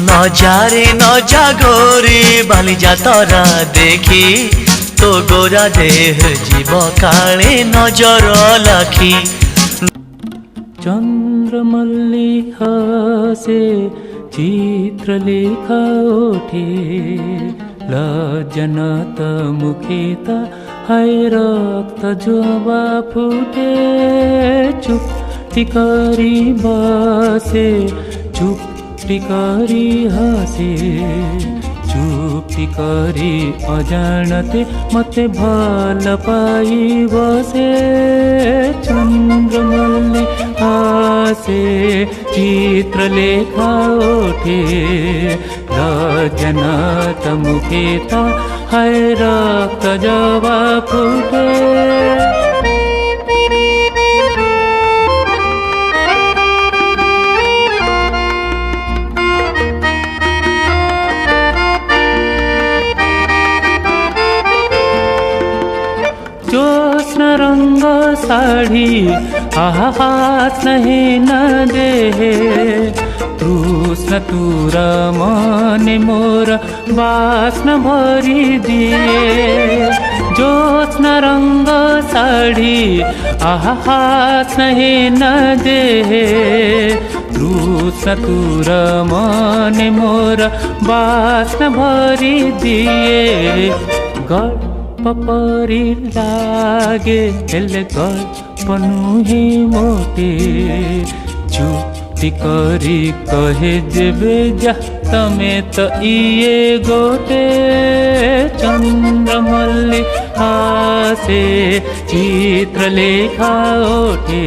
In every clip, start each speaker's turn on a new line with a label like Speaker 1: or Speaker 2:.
Speaker 1: नजारे नजागरे बालिजा तरा देखी तो गोरा देह जीव काले नजर लाखी
Speaker 2: चंद्रमल्ली हसे चित्रलेखा ओठे लज्जनत मुखेत हाय रक्त जोबा फुटे चुप्टी करी बसे चुप्टी करी हसे चुप्टी करी अजाणते मते भल पाई बसे चंद्रमल्ली हासे चित्रलेखा ओठे लज्जनत मुखेत हाय रक्त जोबा फुटे ज्योत्स्ना रंग साड़ी हास नहीं न देहे तृष्ण तुर मन मोर वासना भरी दिए ज्योत्स्ना रंग साड़ी हास नहीं न देहे तृष्ण तुर मन मोर वासना भरी दिए पपरी लागे हेले गल्प नुहे मोटे चुप्टी करी कहे जेबे जा तमे तो इए गोटे चंद्रमल्ली हासे चित्रलेखा ओठे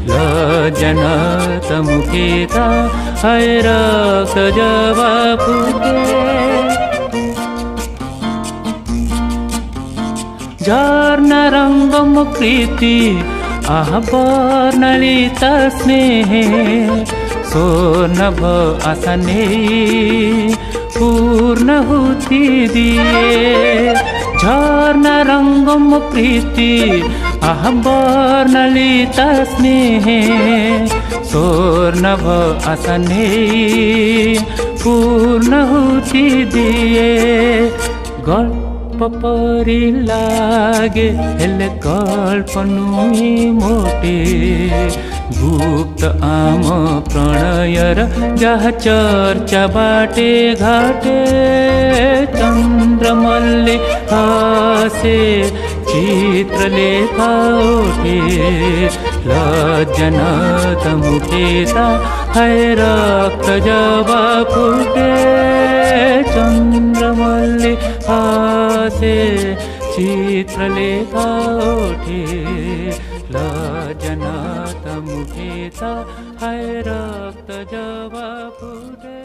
Speaker 2: लज्जनत मुखेत हाय रक्त जोबा फुटे झर्ना रंगम प्रीति वर्णलित स्नेहे सोनभ आसने पूर्ण होती दिए झर्ना रंगम प्रीति वर्णलित स्नेहे सोनभ आसने पूर्ण होती दिए पपरी लागे हेले कल्प नुहे मोटे गुप्त आम प्रणयर जहाँ चर्चा बाटे घाटे चंद्रमल्ली हासे चित्रलेखा ओठे लज्जनत मुखेत हाय रक्त जोबा फुटे चंद्रमल्ली हासे चित्रलेखा ओठे लज्जनत मुखेत हाय रक्त जोबा फुटे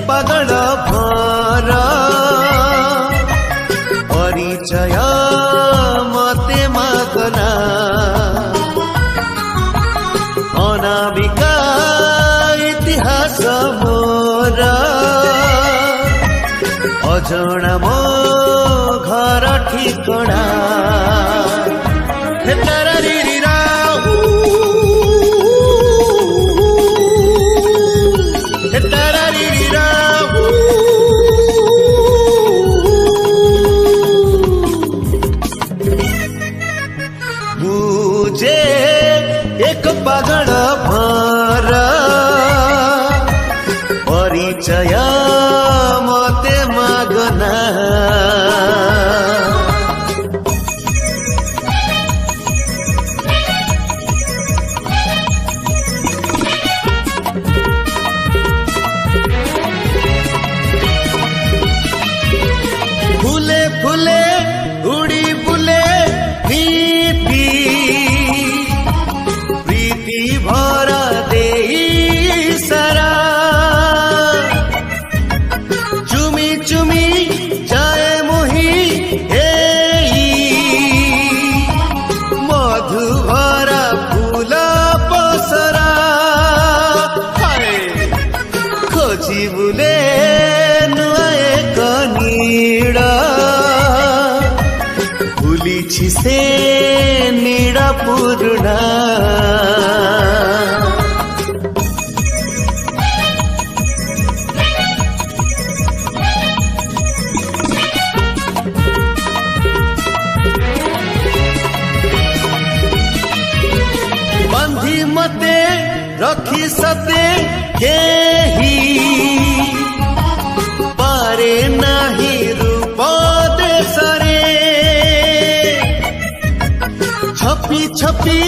Speaker 1: पागल भर परिचय मते मागना अनामिका इतिहास मोर अजणा मो घर ठिकणा पागल भर परिचय मते मागना କିଛି ସେ ନୀଡ଼ ପୁରୁଣା ବାନ୍ଧି ମତେ ରଖି ସତେ କେହି ପାରେ ନାହିଁ ରୂପ ଦେଶରେ ଛପି ଛପି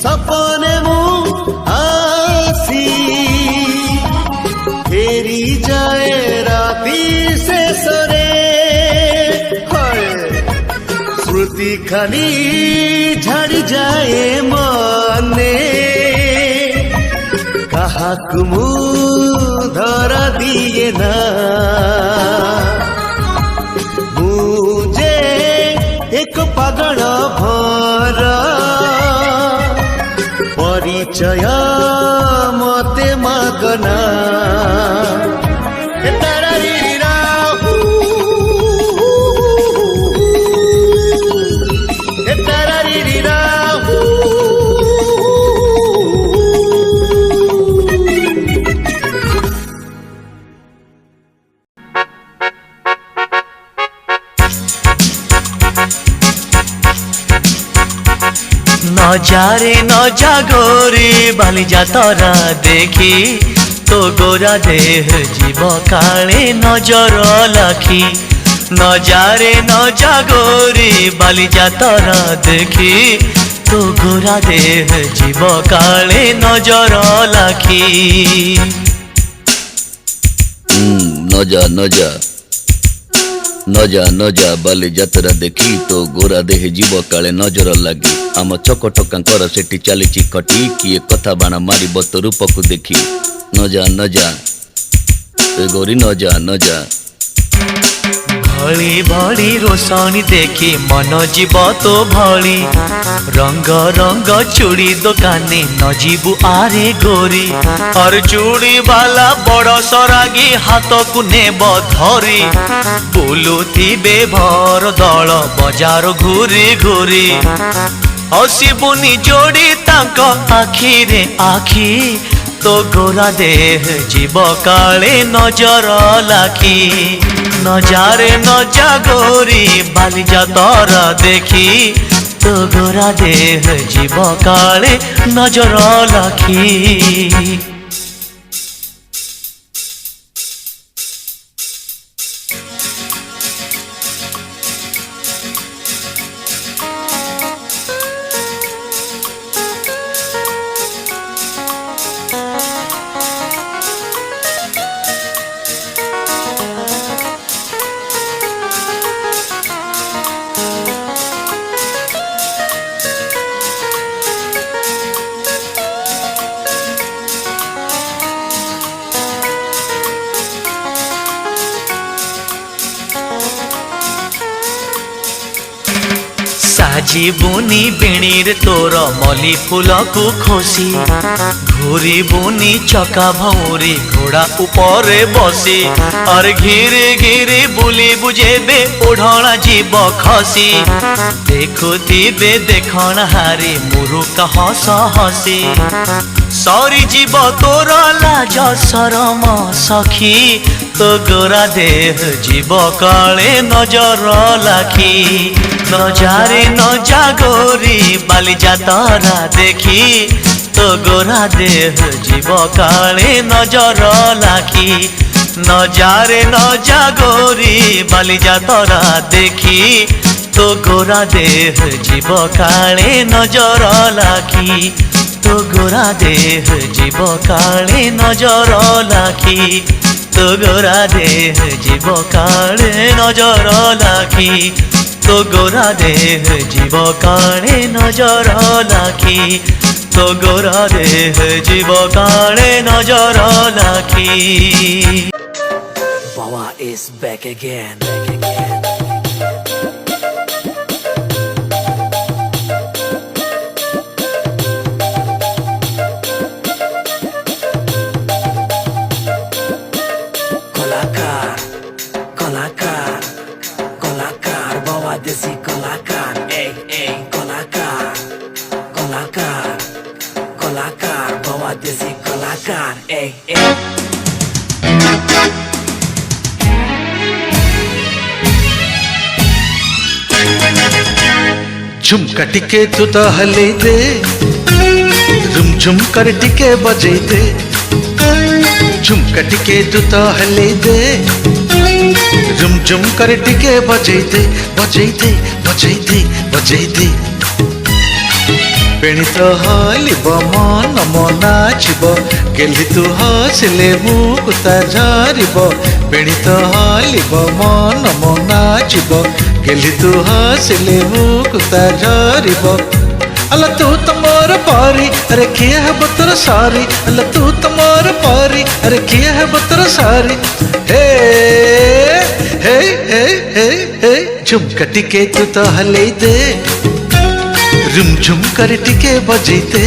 Speaker 1: ସପନେ ମୁଁ ଆସି ଫେରି ଯାଏ ରାତି ଶେଷରେ ସ୍ମୃତି ଖାଲି ଝାଡ଼ି ଯାଏ ମନେ କାହାକୁ ମୁଁ ଧରା ଦିଏ ନା ମୁଁ ଯେ ଏକ ପାଗଳ ଭର ପରିଚୟ ମତେ ମାଗନା
Speaker 3: न जा रे न जा गोरी बालिजा तोरा देखी तो गोरा देह जीव काले नजर लाखी न जा रे न जा गोरी बालिजा तोरा देखी तो गोरा देह जीव काले नजर लाखी
Speaker 4: न जा न जा न जा न जा बाली जात्रा देखी तो गोरा देह जीव काले नजर लगी आम चकटकांकर सेठी चलीची खटी किए कथा बाण मारिब तो रूपक देखी न जा न जा ए गोरी न जा न जा
Speaker 3: भली भली रोशनी देखी मन जीव तो भली रंग रंग चूड़ी दुकानी न जीवु आरे गोरी और चूड़ी वाला बड़ सरागी हाथ को नेब धरी बुलुथिबे भर दल बजार घूरी घूरी हसिबुनी जोड़ी तांको आखी रे आखी तो गोरा देह जीव काले नजर लाखी न जा रे न जा गोरी बालिजा तोरा देखी तो गोरा देह जीव काले नजर लाखी साजिबुनी बेणीर तोर मली फूल को खोसी घूरी बुनी चका भौरी घोड़ा ऊपर बसी और घिरे घिरे बुली बुझेबे ओढ़ना जीव खसी देखुथिबे देखण हारी मुरुका हस हसी सरी जीव तोर लाज शरम सखी तो गोरा देह जीव काले नजर लाखी न जा रे न जा गोरी बालिजा तोरा देखी तो गोरा देह जीव काले नजर लाखी न जा रे न जा गोरी बालिजा तोरा देखी तो गोरा देह जीव काले नजर लाखी तो गोरा देह जीव काले नजर लाखी तो गोरा देह जीव काले नजर लाखी तो गोरा देह जीव काले नजर लाखी तो गोरा देह जीव काले नजर lucky Bawa is back again. कलाकार कलाकार कलाकार बाबा
Speaker 5: बाबा देसी कलाकार ए कलाकार कलाकार कलाकार बाबा देसी कलाकार ए
Speaker 6: झुमका टिके तू तो हले दे झुम झुम कर टिके बजे दे झुमका टिके तू तो हले दे झुम झुम कर टिके बजे दे बजे दे बजे दे बजे दे बेणी तो हलिब मन नाचिब गेली तू हसिले मुकुता झरिब बेणी तो हलिब मन नाचिब गेली तू हसिले मुकुता झरिब अल तू तो मोर पारी अरे किए है बतर सारी अल तू तो मोर पारी अरे किए है बतर सारी हे हे हे हे हे झुमका टिके तू तो हले दे झुम झुम कर टिके बजे दे